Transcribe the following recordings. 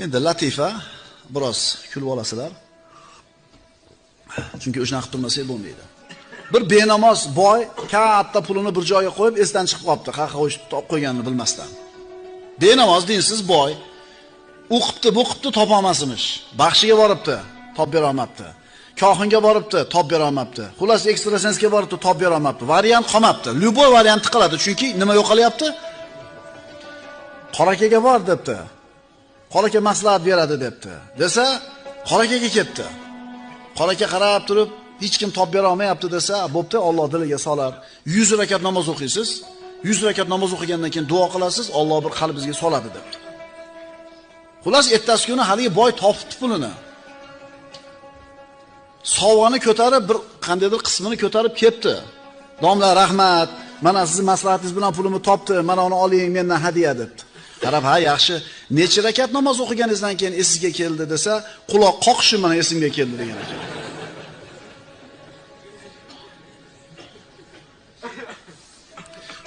Endi latifa biroz kulib olasizlar. Chunki o'shani qilib turmasak bo'lmaydi. Bir benamoz boy katta pulini bir joyga qo'yib esdan chiqib qolibdi, qayerga qo'yganini bilmasdan. Benamoz dinsiz boy u qilibdi, bu qilibdi topa olmasmish. Baxshiga boribdi, top bera olmabdi. Kohinga boribdi, top bera olmabdi. Xullas ekstrasensga boribdi, top bera olmabdi. Variant qolmabdi. Lyuboy variantni qiladi, chunki nima yo'qolyapti? Qorakaga bor debdi. Qoraka maslahat beradi debdi. Desa, qorakaga ketdi. Qoraka qarab turib, hech kim top bera olmayapti desa, bo'pti, Alloh diliga solar. 100 rakat namoz o'qiysiz. 100 rakat namoz o'qigandan keyin duo qilasiz, Alloh bir qalbingizga soladi debdi. Xullas ertasi kuni hali boy topibdi pulini. Sovg'ani ko'tarib, bir qandaydir qismini ko'tarib ketdi. Domla rahmat, mana sizning maslahatingiz bilan pulimni topdi, mana uni oling mendan hadiya debdi. Qarab, ha yaxshi, necha rakat namoz o'qiganingizdan keyin esingizga keldi desa, quloq qoqishi mana esimga keldi degan ekan.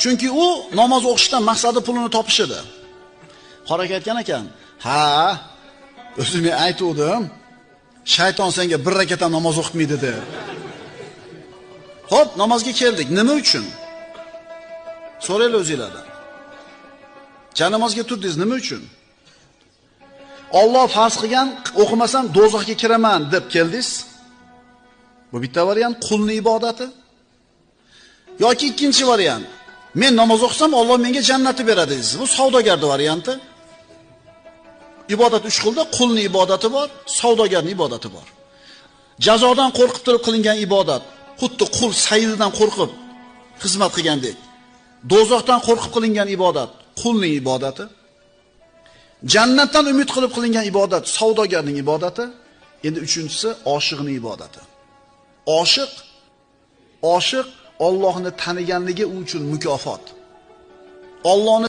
Chunki u namoz o'qishdan maqsadi pulini topish edi. Qoraka aytgan ekan, ha, o'zimga aytuvdim, shayton senga bir rakat ham namoz o'qitmaydi deb. Xo'p, namozga keldik. Nima uchun? So'raylar o'zingizlardan. Namozga turdingiz nima uchun? Alloh farz qilgan, o'qimasam do'zaxga kiraman deb keldingiz. Bu bitta variant, qulning ibodati. Yoki ikkinchi variant, men namoz o'qisam Alloh menga jannatni beradi deysiz. Bu savdogarning varianti. Ibodat 3 xilda, qulning ibodati bor, savdogarning ibodati bor. Jazodan qo'rqib turib qilingan ibodat, xuddi qul sayyididan qo'rqib xizmat qilgandek. Do'zaxdan qo'rqib qilingan ibodat, qulning ibodati. Jannatdan umid qilib qilingan ibodat, savdogarning ibodati. Endi uchinchisi oshiqning ibodati. Oshiq Allohni taniganligi uchun mukofot. Allohni